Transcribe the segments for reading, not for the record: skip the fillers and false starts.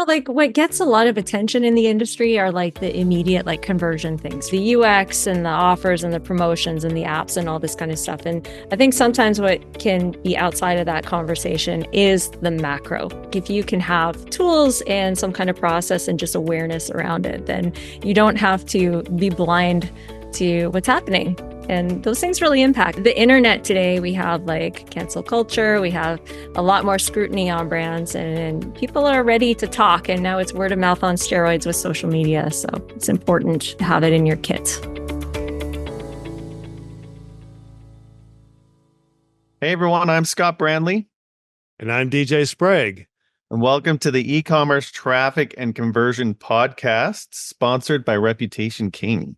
Like what gets a lot of attention in the industry are like the immediate like conversion things, the UX and the offers and the promotions and the apps and all this kind of stuff. And I think sometimes what can be outside of that conversation is the macro. If you can have tools and some kind of process and just awareness around it, then you don't have to be blind to what's happening. And those things really impact the internet today. We have like cancel culture. We have a lot more scrutiny on brands, and people are ready to talk. And now it's word of mouth on steroids with social media. So it's important to have it in your kit. Hey everyone, I'm Scott Brandley. And I'm DJ Sprague. And welcome to the E-commerce Traffic and Conversion Podcast, sponsored by Reputation King.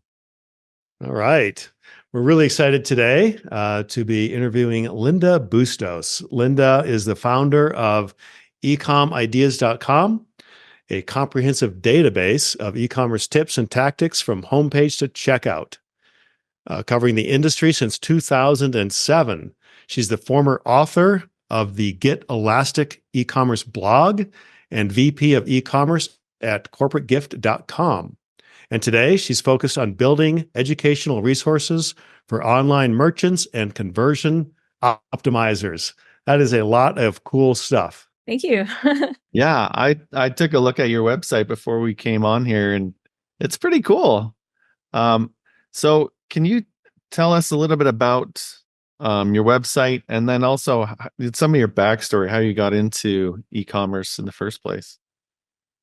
All right. We're really excited today to be interviewing Linda Bustos. Linda is the founder of ecomideas.com, a comprehensive database of e-commerce tips and tactics from homepage to checkout, covering the industry since 2007. She's the former author of the Get Elastic e-commerce blog and VP of e-commerce at corporategift.com. And today, she's focused on building educational resources for online merchants and conversion optimizers. That is a lot of cool stuff. Thank you. Yeah, I took a look at your website before we came on here, and it's pretty cool. So can you tell us a little bit about your website, and then also some of your backstory, how you got into e-commerce in the first place?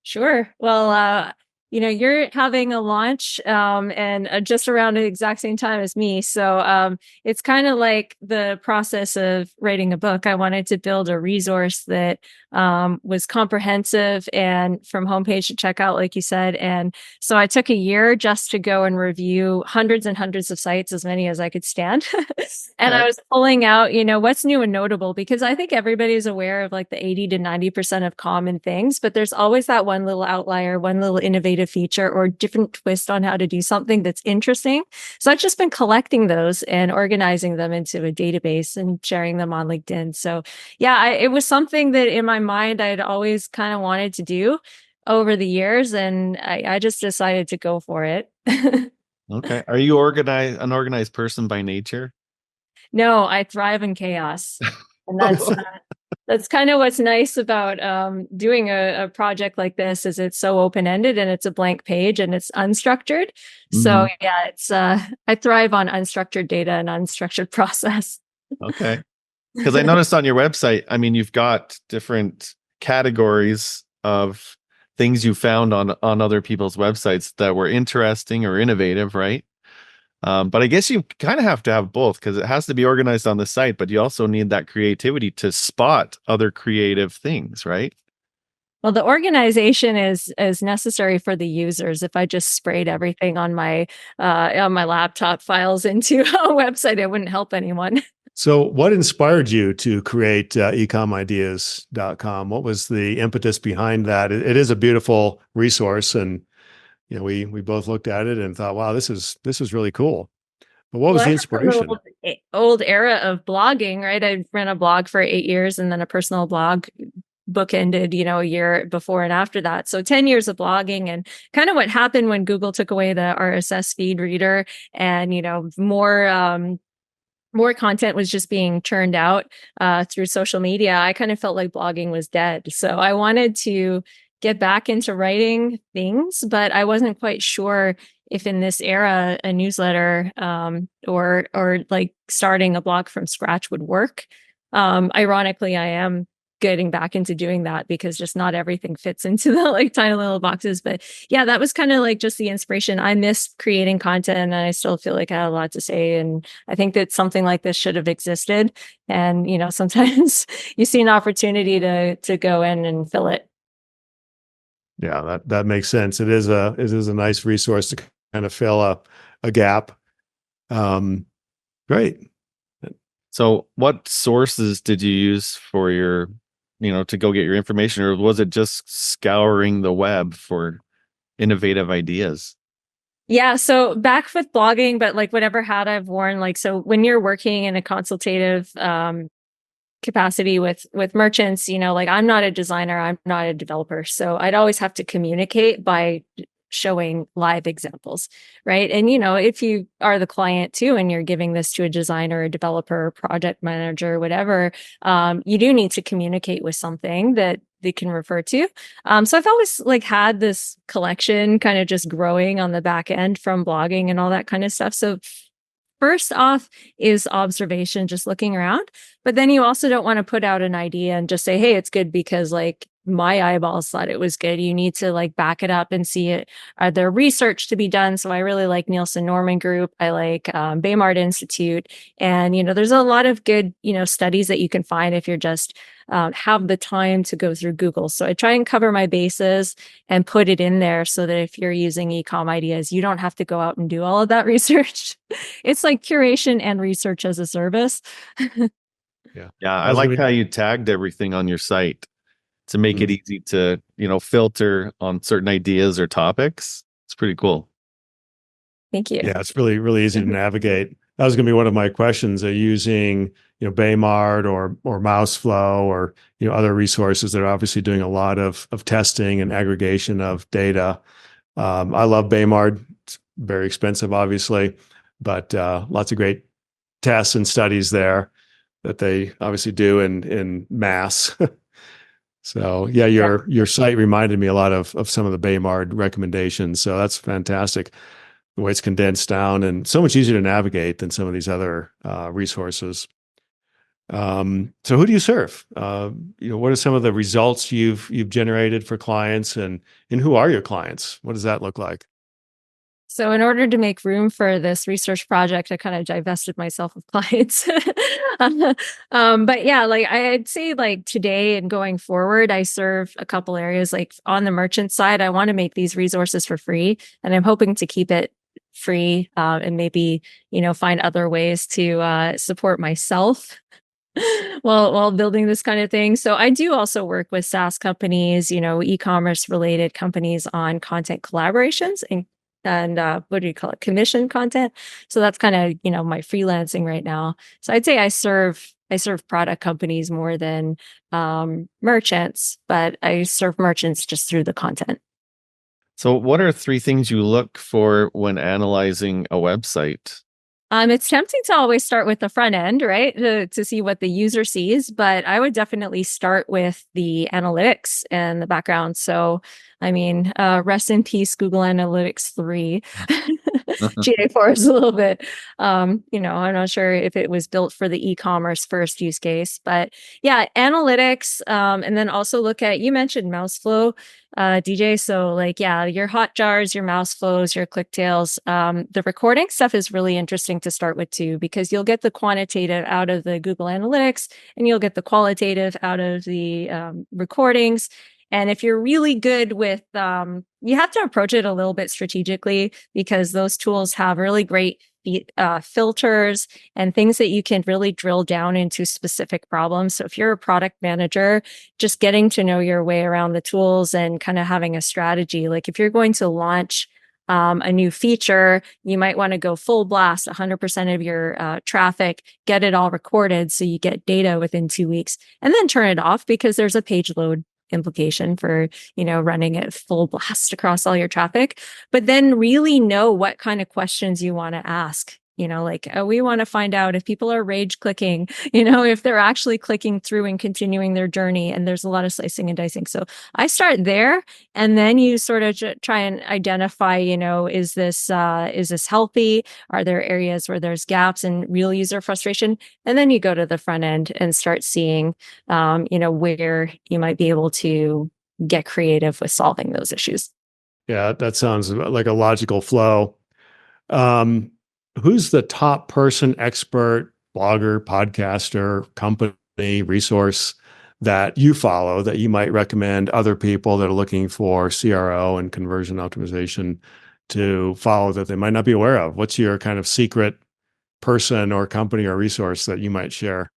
Sure. Well, you're having a launch and just around the exact same time as me. So it's kind of like the process of writing a book. I wanted to build a resource that was comprehensive and from homepage to checkout, like you said. And so I took a year just to go and review hundreds and hundreds of sites, as many as I could stand. And I was pulling out, what's new and notable, because I think everybody's aware of like the 80 to 90% of common things, but there's always that one little outlier, one little innovative feature or different twist on how to do something that's interesting. So I've just been collecting those and organizing them into a database and sharing them on LinkedIn. So yeah, it was something that in my mind I'd always kind of wanted to do over the years, and I just decided to go for it. Okay. Are you an organized person by nature? No, I thrive in chaos. And that's kind of what's nice about doing a project like this is it's so open-ended and it's a blank page and it's unstructured. Mm-hmm. So yeah, it's I thrive on unstructured data and unstructured process. Okay. Because I noticed on your website, I mean, you've got different categories of things you found on other people's websites that were interesting or innovative, right? But I guess you kind of have to have both, because it has to be organized on the site, but you also need that creativity to spot other creative things, right? Well, the organization is necessary for the users. If I just sprayed everything on my laptop files into a website, it wouldn't help anyone. So what inspired you to create ecomideas.com? What was the impetus behind that? It is a beautiful resource, and we both looked at it and thought, wow, this is really cool. But what was the inspiration? Old era of blogging, right? I ran a blog for 8 years and then a personal blog bookended, a year before and after that. So 10 years of blogging, and kind of what happened when Google took away the RSS feed reader and, more content was just being churned out through social media. I kind of felt like blogging was dead. So I wanted to get back into writing things, but I wasn't quite sure if in this era a newsletter or like starting a blog from scratch would work. Ironically, I am getting back into doing that because just not everything fits into the like tiny little boxes. But yeah, that was kind of like just the inspiration. I miss creating content and I still feel like I had a lot to say. And I think that something like this should have existed. And, sometimes you see an opportunity to go in and fill it. Yeah, that makes sense. It is a nice resource to kind of fill a gap. Great. So what sources did you use for your, to go get your information, or was it just scouring the web for innovative ideas? Yeah. So back with blogging, but like whatever hat I've worn, like, so when you're working in a consultative capacity with merchants, like I'm not a designer, I'm not a developer, so I'd always have to communicate by showing live examples, right? And if you are the client too and you're giving this to a designer, a developer, project manager, whatever, you do need to communicate with something that they can refer to. So I've always had this collection kind of just growing on the back end from blogging and all that kind of stuff. So first off is observation, just looking around. But then you also don't want to put out an idea and just say, hey, it's good because my eyeballs thought it was good. You need to back it up and see it. Are there research to be done? So I really like Nielsen Norman Group. I like Baymard Institute. And, there's a lot of good, studies that you can find if you're just have the time to go through Google. So I try and cover my bases and put it in there so that if you're using ecom ideas, you don't have to go out and do all of that research. It's like curation and research as a service. Yeah. I like how you tagged everything on your site to make it easy to, filter on certain ideas or topics. It's pretty cool. Thank you. Yeah, it's really, really easy to navigate. That was going to be one of my questions. Using, Baymard or Mouseflow or, other resources that are obviously doing a lot of testing and aggregation of data. I love Baymard. It's very expensive, obviously, but lots of great tests and studies there that they obviously do in mass. So yeah, your site reminded me a lot of some of the Baymard recommendations. So that's fantastic. The way it's condensed down and so much easier to navigate than some of these other resources. So who do you serve? What are some of the results you've generated for clients, and who are your clients? What does that look like? So in order to make room for this research project, I kind of divested myself of clients. But yeah, I'd say today and going forward, I serve a couple areas. On the merchant side, I want to make these resources for free, and I'm hoping to keep it free and maybe, find other ways to support myself while building this kind of thing. So I do also work with SaaS companies, e-commerce related companies on content collaborations and what do you call it? Commission content. So that's kind of, my freelancing right now. So I'd say I serve product companies more than merchants, but I serve merchants just through the content. So what are 3 things you look for when analyzing a website? It's tempting to always start with the front end, right? To see what the user sees, but I would definitely start with the analytics and the background. So, rest in peace, Google Analytics 3. GA4 is a little bit, I'm not sure if it was built for the e-commerce first use case, but yeah, analytics, and then also look at, you mentioned Mouseflow, DJ. So your Hotjars, your Mouseflows, your ClickTails, the recording stuff is really interesting to start with too, because you'll get the quantitative out of the Google Analytics and you'll get the qualitative out of the recordings. And if you're really good with, you have to approach it a little bit strategically because those tools have really great filters and things that you can really drill down into specific problems. So if you're a product manager, just getting to know your way around the tools and kind of having a strategy. If you're going to launch a new feature, you might want to go full blast, 100% of your traffic, get it all recorded so you get data within 2 weeks, and then turn it off because there's a page load implication for, running it full blast across all your traffic, but then really know what kind of questions you want to ask. We want to find out if people are rage clicking, if they're actually clicking through and continuing their journey. And there's a lot of slicing and dicing. So I start there, and then you sort of try and identify, is this healthy? Are there areas where there's gaps and real user frustration? And then you go to the front end and start seeing, where you might be able to get creative with solving those issues. Yeah, that sounds like a logical flow. Who's the top person, expert, blogger, podcaster, company, resource that you follow that you might recommend other people that are looking for CRO and conversion optimization to follow that they might not be aware of? What's your kind of secret person or company or resource that you might share?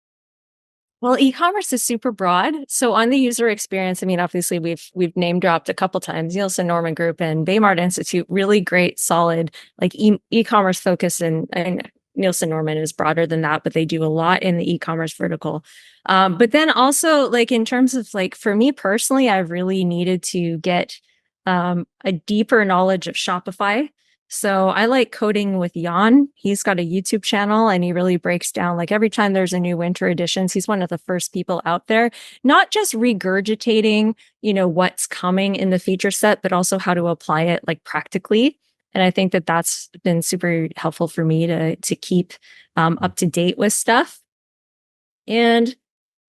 Well, e-commerce is super broad. So on the user experience, obviously we've name dropped a couple times, Nielsen Norman Group and Baymard Institute, really great, solid, e-commerce focus and Nielsen Norman is broader than that, but they do a lot in the e-commerce vertical. But then also like in terms of like, for me personally, I've really needed to get a deeper knowledge of Shopify. So I like coding with Jan. He's got a YouTube channel and he really breaks down like every time there's a new winter editions, he's one of the first people out there, not just regurgitating, what's coming in the feature set, but also how to apply it like practically. And I think that that's been super helpful for me to keep up to date with stuff. And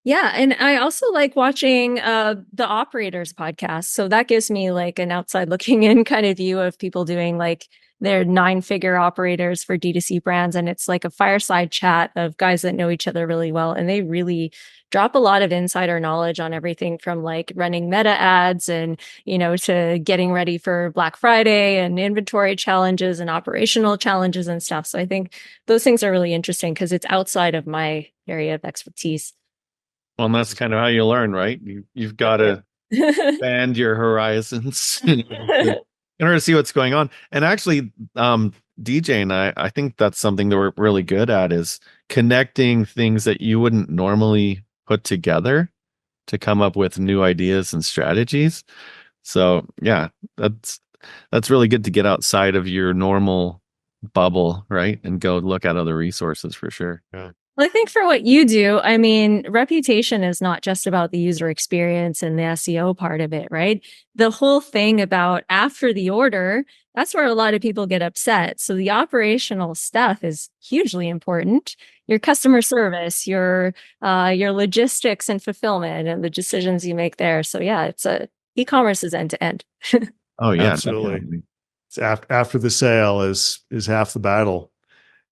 yeah, and I also like watching the operators podcast. So that gives me like an outside looking in kind of view of people doing like their 9-figure operators for D2C brands. And it's like a fireside chat of guys that know each other really well. And they really drop a lot of insider knowledge on everything from like running meta ads and, to getting ready for Black Friday and inventory challenges and operational challenges and stuff. So I think those things are really interesting because it's outside of my area of expertise. Well, and that's kind of how you learn, right? You've got to expand your horizons in order to see what's going on. And actually, DJ and I think that's something that we're really good at is connecting things that you wouldn't normally put together to come up with new ideas and strategies. So yeah, that's really good to get outside of your normal bubble, right? And go look at other resources for sure. Yeah. Well, I think for what you do, I mean, reputation is not just about the user experience and the SEO part of it, right? The whole thing about after the order, that's where a lot of people get upset. So the operational stuff is hugely important. Your customer service, your logistics and fulfillment and the decisions you make there. So yeah, e-commerce is end to end. Oh yeah, absolutely. definitely. It's after the sale is half the battle.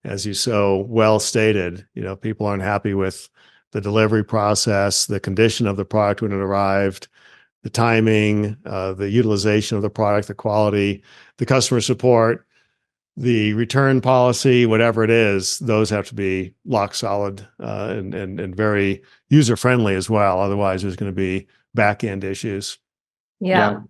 As you so well stated, people aren't happy with the delivery process, the condition of the product when it arrived, the timing, the utilization of the product, the quality, the customer support, the return policy, whatever it is. Those have to be lock solid and very user friendly as well. Otherwise, there's going to be back end issues. Yeah.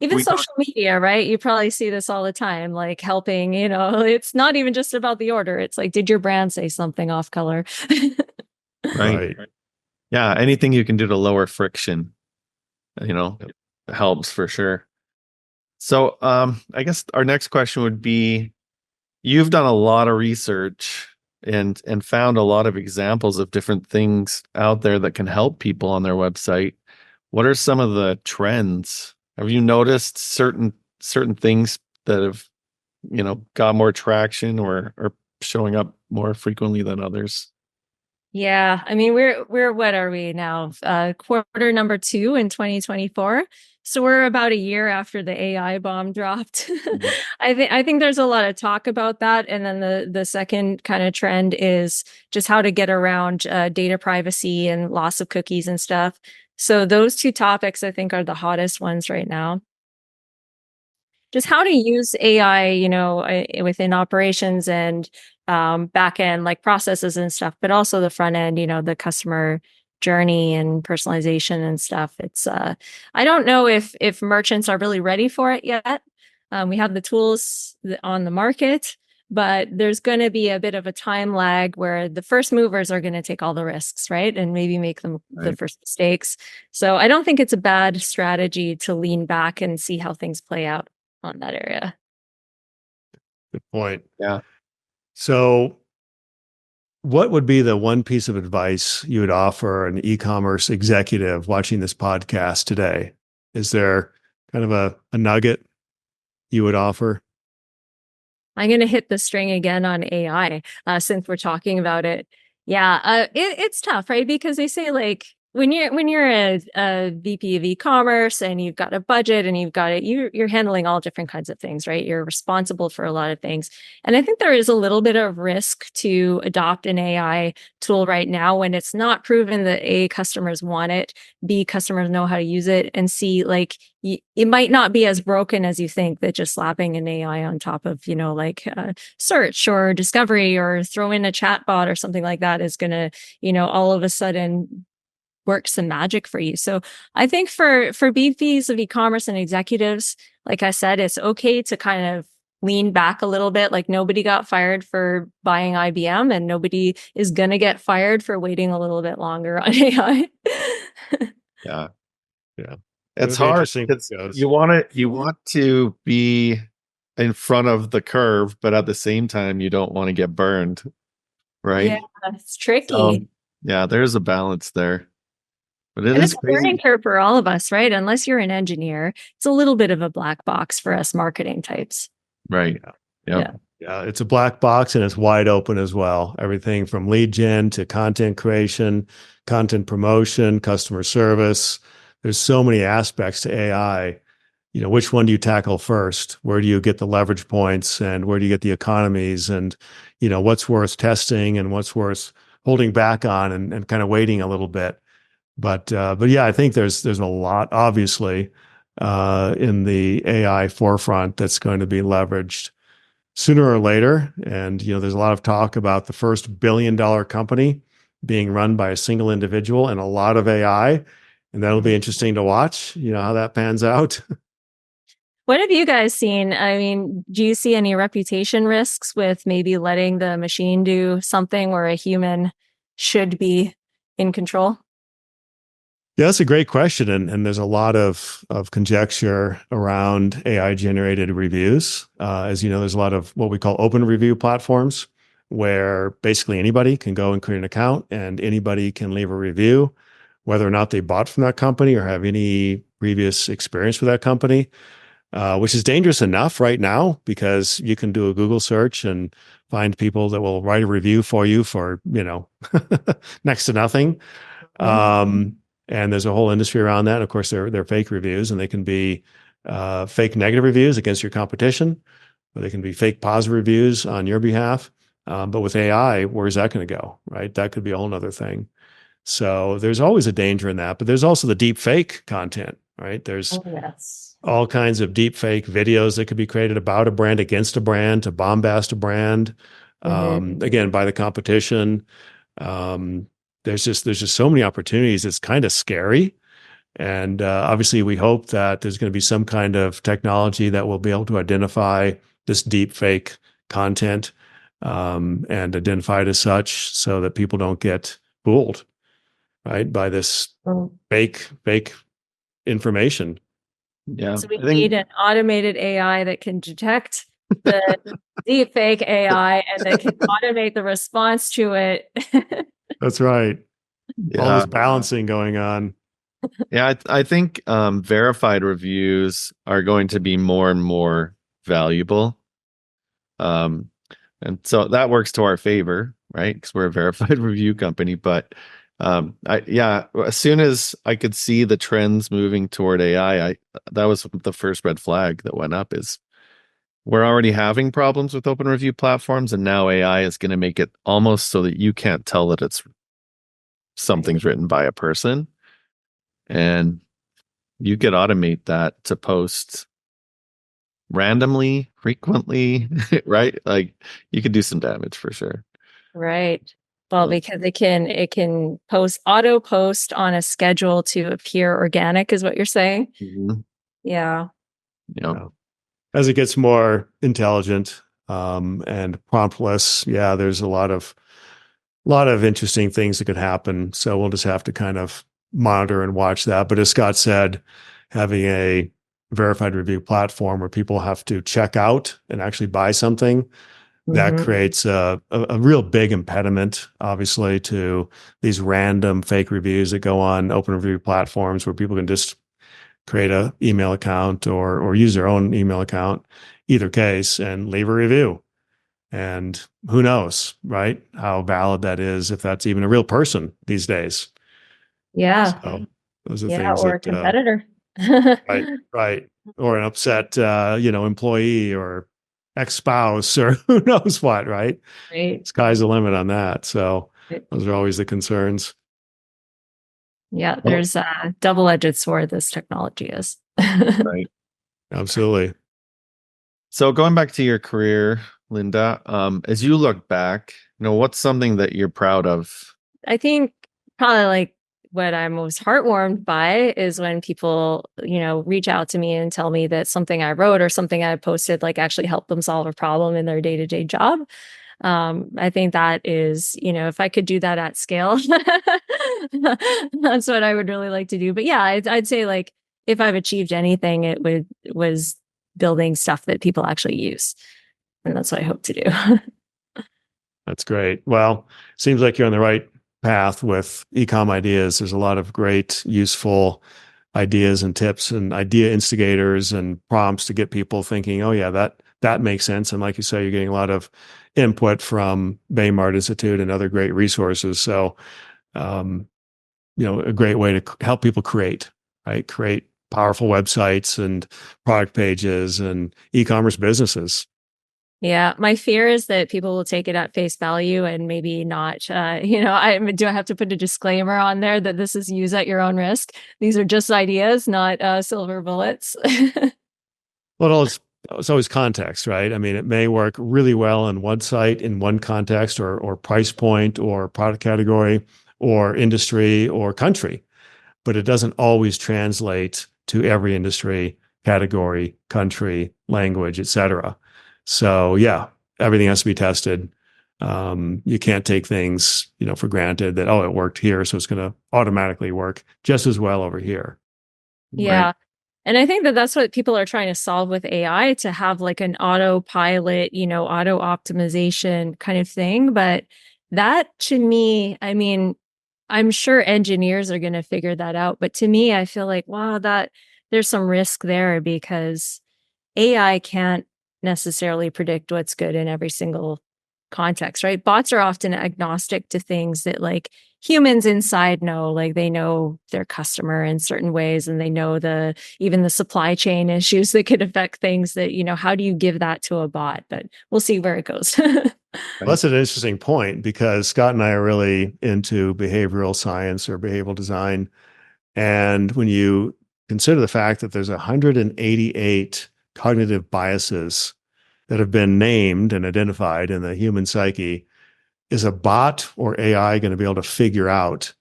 Even social media, right? You probably see this all the time, like helping, it's not even just about the order. It's like, did your brand say something off color? Right. Yeah. Anything you can do to lower friction, helps for sure. So I guess our next question would be, you've done a lot of research and found a lot of examples of different things out there that can help people on their website. What are some of the trends? Have you noticed certain things that have, got more traction or are showing up more frequently than others? Yeah, I mean, we're what are we now? Quarter number 2 in 2024. So we're about a year after the AI bomb dropped. I think there's a lot of talk about that, and then the second kind of trend is just how to get around data privacy and loss of cookies and stuff. So those two topics, I think, are the hottest ones right now. Just how to use AI, within operations and back end like processes and stuff, but also the front end, the customer journey and personalization and stuff. It's I don't know if merchants are really ready for it yet. We have the tools on the market, but there's going to be a bit of a time lag where the first movers are going to take all the risks, right? And maybe make them the first mistakes. So I don't think it's a bad strategy to lean back and see how things play out on that area. Good point. Yeah. So what would be the one piece of advice you would offer an e-commerce executive watching this podcast today? Is there kind of a nugget you would offer? I'm going to hit the string again on AI since we're talking about it. Yeah, it's tough, right? Because they say like when you're a VP of e-commerce and you've got a budget and you've got it, you're handling all different kinds of things, right? You're responsible for a lot of things. And I think there is a little bit of risk to adopt an AI tool right now when it's not proven that A, customers want it, B, customers know how to use it, and C, like it might not be as broken as you think that just slapping an AI on top of, search or discovery or throw in a chat bot or something like that is going to, all of a sudden work some magic for you. So I think for VPs of e-commerce and executives, like I said, it's okay to kind of lean back a little bit. Like nobody got fired for buying IBM, and nobody is going to get fired for waiting a little bit longer on AI. Yeah. Yeah. It's It'll be hard interesting. because you want to be in front of the curve, but at the same time, you don't want to get burned, Yeah, right? it's tricky. So yeah, there's a balance there, but it And is it's a learning crazy. curve for all of us, right? Unless you're an engineer, it's a little bit of a black box for us marketing types. Right. Yeah. Yep. Yeah, it's a black box and it's wide open as well. Everything from lead gen to content creation, content promotion, customer service. There's so many aspects to AI. Which one do you tackle first? Where do you get the leverage points and where do you get the economies? And, what's worth testing and what's worth holding back on and kind of waiting a little bit. But yeah, I think there's a lot, obviously, in the AI forefront that's going to be leveraged sooner or later. And, there's a lot of talk about the first billion-dollar company being run by a single individual and a lot of AI. And that'll be interesting to watch, how that pans out. What have you guys seen? I mean, do you see any reputation risks with maybe letting the machine do something where a human should be in control? Yeah, that's a great question. And there's a lot of conjecture around AI generated reviews. As you know, there's a lot of what we call open review platforms where basically anybody can go and create an account and anybody can leave a review, whether or not they bought from that company or have any previous experience with that company, which is dangerous enough right now because you can do a Google search and find people that will write a review for you for, next to nothing. And there's a whole industry around that. Of course, they're fake reviews, and they can be fake negative reviews against your competition, or they can be fake positive reviews on your behalf. But with AI, where's that going to go? Right? That could be a whole other thing. So there's always a danger in that. But there's also the deep fake content, right? There's Yes. all kinds of deep fake videos that could be created about a brand, against a brand, to bombast a brand. Again, by the competition. There's just so many opportunities. It's kind of scary. And obviously, we hope that there's going to be some kind of technology that will be able to identify this deep fake content and identify it as such so that people don't get fooled, right, by this fake information. Yeah. So we need an automated AI that can detect the deep fake AI and that can automate the response to it. That's right. All Yeah. this balancing going on. Yeah. I think verified reviews are going to be more and more valuable. And so that works to our favor, right? Because we're a verified review company. But as soon as I could see the trends moving toward AI, that was the first red flag that went up. Is we're already having problems with open review platforms, and now AI is going to make it almost so that you can't tell that it's something's written by a person, and you could automate that to post randomly, frequently, right? Like you could do some damage for sure. Right. Well, because it can auto post on a schedule to appear organic, is what you're saying. Mm-hmm. Yeah. Yep. As it gets more intelligent and promptless, yeah, there's a lot of interesting things that could happen. So we'll just have to kind of monitor and watch that. But as Scott said, having a verified review platform where people have to check out and actually buy something, that creates a real big impediment, obviously, to these random fake reviews that go on open review platforms where people can just create a email account or use their own email account, either case, and leave a review. And who knows, right? How valid that is, if that's even a real person these days. Yeah. So those are Yeah. things Or that, a competitor. right. Or an upset, employee or ex-spouse or who knows what, right? Right. Sky's the limit on that. So those are always the concerns. Yeah. There's a double-edged sword this technology is. Right. Absolutely. So going back to your career, Linda, as you look back, what's something that you're proud of? I think probably like what I'm most heartwarmed by is when people, reach out to me and tell me that something I wrote or something I posted like actually helped them solve a problem in their day-to-day job. I think that is, if I could do that at scale, that's what I would really like to do. But yeah, I'd say like if I've achieved anything, was building stuff that people actually use. And that's what I hope to do. That's great. Well, seems like you're on the right path with ecom ideas. There's a lot of great, useful ideas and tips and idea instigators and prompts to get people thinking, oh yeah, that makes sense. And like you say, you're getting a lot of input from Baymart Institute and other great resources. So, a great way to help people create, right? Create powerful websites and product pages and e-commerce businesses. Yeah, my fear is that people will take it at face value and maybe not. Do I have to put a disclaimer on there that this is use at your own risk? These are just ideas, not silver bullets. Well, it's always context, right? I mean, it may work really well on one site in one context or price point or product category or industry or country, but it doesn't always translate to every industry, category, country, language, et cetera. So yeah, everything has to be tested. You can't take things, for granted that, oh, it worked here, so it's going to automatically work just as well over here. Yeah. Right? And I think that that's what people are trying to solve with AI, to have like an autopilot, auto optimization kind of thing. But that to me, I mean, I'm sure engineers are going to figure that out. But to me, I feel like, wow, that there's some risk there because AI can't necessarily predict what's good in every single context, right? Bots are often agnostic to things that like humans inside know, like they know their customer in certain ways and they know even the supply chain issues that could affect things that, how do you give that to a bot? But we'll see where it goes. Well, that's an interesting point because Scott and I are really into behavioral science or behavioral design. And when you consider the fact that there's 188 cognitive biases that have been named and identified in the human psyche, is a bot or AI going to be able to figure out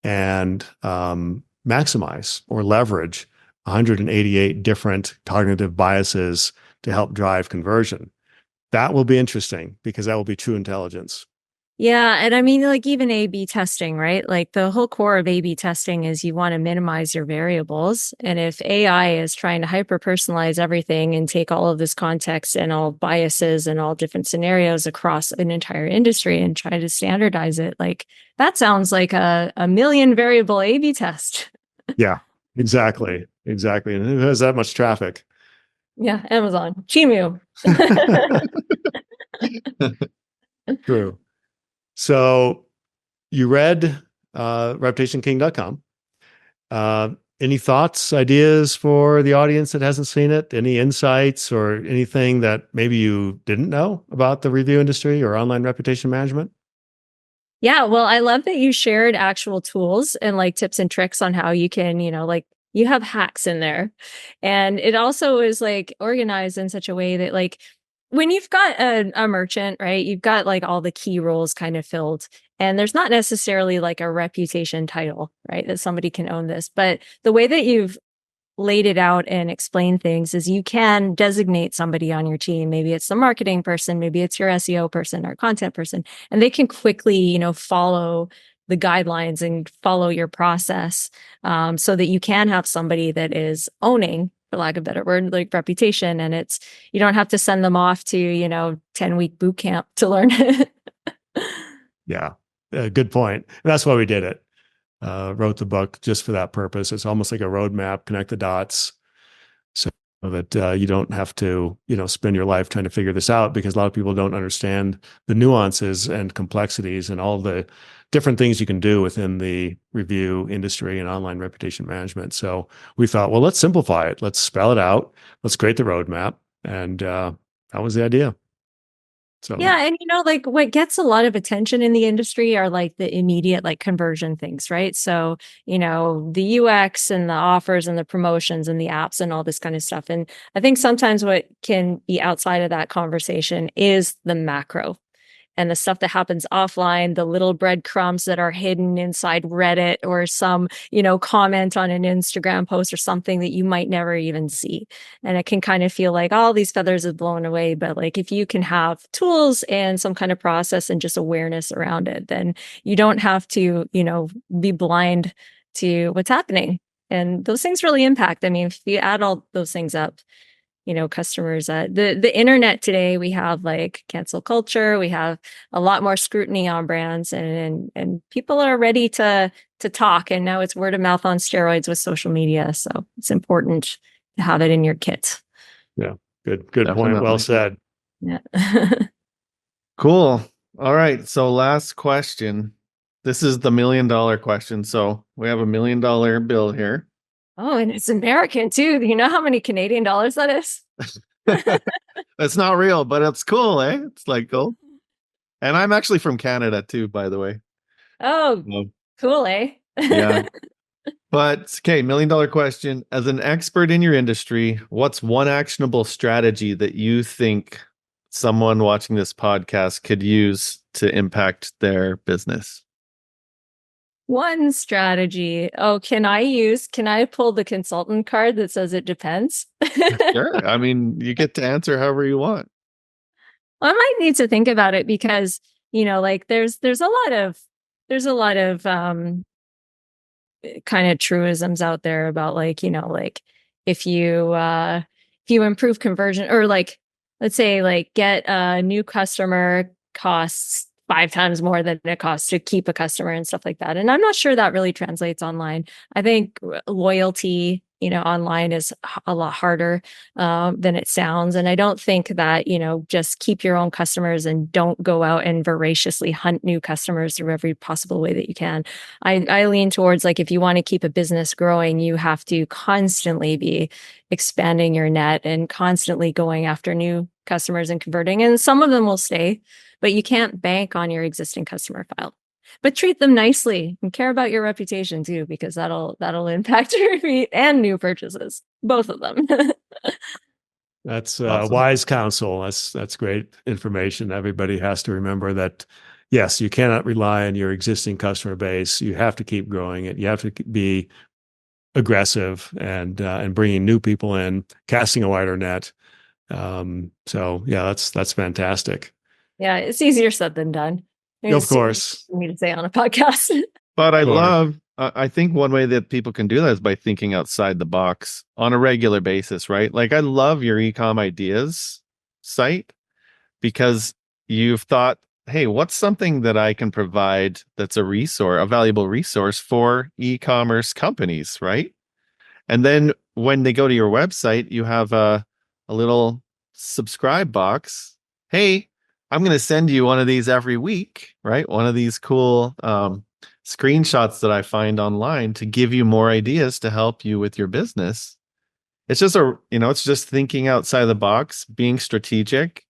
and maximize or leverage 188 different cognitive biases to help drive conversion? That will be interesting because that will be true intelligence. Yeah. And I mean, like even A/B testing, right? Like the whole core of A/B testing is you want to minimize your variables. And if AI is trying to hyper personalize everything and take all of this context and all biases and all different scenarios across an entire industry and try to standardize it, like that sounds like a million variable A/B test. Yeah, exactly. Exactly. And who has that much traffic? Yeah. Amazon, Chimu. True. So you read reputationking.com. Any thoughts, ideas for the audience that hasn't seen it? Any insights or anything that maybe you didn't know about the review industry or online reputation management? Yeah, well, I love that you shared actual tools and like tips and tricks on how you can, like you have hacks in there. And it also is like organized in such a way that like when you've got a merchant, right, you've got like all the key roles kind of filled. And there's not necessarily like a reputation title, right, that somebody can own this. But the way that you've laid it out and explained things is you can designate somebody on your team. Maybe it's the marketing person, maybe it's your SEO person or content person, and they can quickly, follow the guidelines and follow your process, so that you can have somebody that is owning, for lack of a better word, like reputation. And you don't have to send them off to, 10-week boot camp to learn it. Yeah, good point. And that's why we did it. Wrote the book just for that purpose. It's almost like a roadmap, connect the dots so that you don't have to, spend your life trying to figure this out, because a lot of people don't understand the nuances and complexities and all the different things you can do within the review industry and online reputation management. So we thought, well, let's simplify it. Let's spell it out. Let's create the roadmap. And that was the idea. So Yeah. And like what gets a lot of attention in the industry are like the immediate like conversion things, right? So, the UX and the offers and the promotions and the apps and all this kind of stuff. And I think sometimes what can be outside of that conversation is the macro. and the stuff that happens offline, the little breadcrumbs that are hidden inside Reddit or some, comment on an Instagram post or something that you might never even see. And it can kind of feel like all these feathers have blown away. But like if you can have tools and some kind of process and just awareness around it, then you don't have to, be blind to what's happening. And those things really impact. I mean, if you add all those things up, customers, the internet today, we have like cancel culture, we have a lot more scrutiny on brands, and people are ready to talk. And now it's word of mouth on steroids with social media. So it's important to have it in your kit. Yeah. Good point. Well said. Yeah. Cool. All right. So last question. This is the $1 million question. So we have $1 million bill here. Oh, and it's American too. Do you know how many Canadian dollars that is? That's not real, but it's cool, eh? It's like cool. And I'm actually from Canada too, by the way. Oh, cool, eh? Yeah. But okay, $1 million question. As an expert in your industry, what's one actionable strategy that you think someone watching this podcast could use to impact their business? One strategy. Oh, can I pull the consultant card that says it depends? Sure. I mean, you get to answer however you want. Well, I might need to think about it because, like there's a lot of kind of truisms out there about like, like if you improve conversion, or like, let's say like get a new customer costs 5 times more than it costs to keep a customer and stuff like that. And I'm not sure that really translates online. I think loyalty, online is a lot harder than it sounds. And I don't think that, just keep your own customers and don't go out and voraciously hunt new customers through every possible way that you can. I lean towards like, if you want to keep a business growing, you have to constantly be expanding your net and constantly going after new customers and converting. And some of them will stay, but you can't bank on your existing customer file. But treat them nicely and care about your reputation too, because that'll impact your repeat and new purchases, both of them. That's Awesome. Wise counsel. That's great information. Everybody has to remember that. Yes, you cannot rely on your existing customer base. You have to keep growing it. You have to be aggressive and bringing new people in, casting a wider net. So yeah, that's fantastic. Yeah, it's easier said than done. Of course. For me to say on a podcast. But I think one way that people can do that is by thinking outside the box on a regular basis, right? Like I love your Ecom Ideas site because you've thought, hey, what's something that I can provide that's a valuable resource for e-commerce companies, right? And then when they go to your website, you have a little subscribe box. Hey, I'm going to send you one of these every week, right? One of these cool screenshots that I find online to give you more ideas to help you with your business. It's just it's just thinking outside the box, being strategic.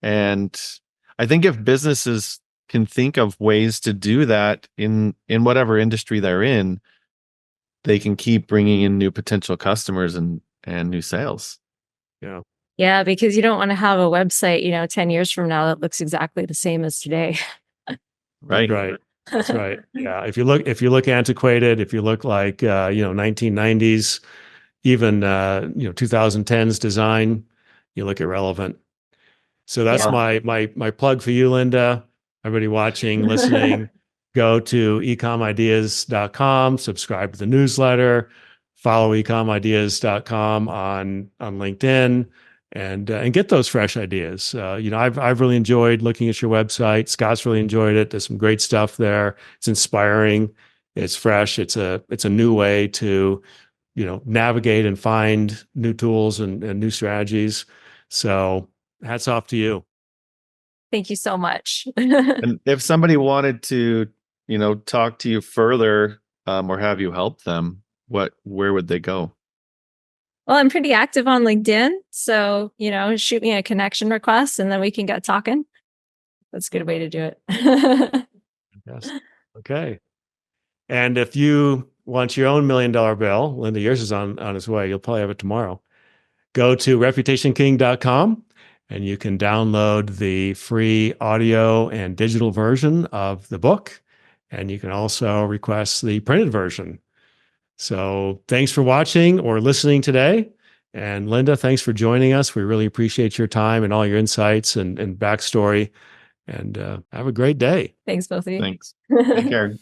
And I think if businesses can think of ways to do that in whatever industry they're in, they can keep bringing in new potential customers and new sales. Yeah. Yeah, because you don't want to have a website, 10 years from now that looks exactly the same as today. Right. That's right. Yeah. If you look antiquated, if you look like 1990s, even 2010s design, you look irrelevant. So that's my plug for you, Linda. Everybody watching, listening, go to ecomideas.com, subscribe to the newsletter, follow ecomideas.com on LinkedIn, and get those fresh ideas. I've really enjoyed looking at your website. Scott's really enjoyed it. There's some great stuff there. It's inspiring. It's fresh. It's a new way to, navigate and find new tools and new strategies. So hats off to you. Thank you so much. And if somebody wanted to, talk to you further or have you help them, where would they go? Well, I'm pretty active on LinkedIn. So, shoot me a connection request and then we can get talking. That's a good way to do it. Yes. Okay. And if you want your own $1 million bill, Linda, yours is on its way. You'll probably have it tomorrow. Go to reputationking.com and you can download the free audio and digital version of the book. And you can also request the printed version. So thanks for watching or listening today. And Linda, thanks for joining us. We really appreciate your time and all your insights and backstory. And have a great day. Thanks, both of you. Thanks. Take care.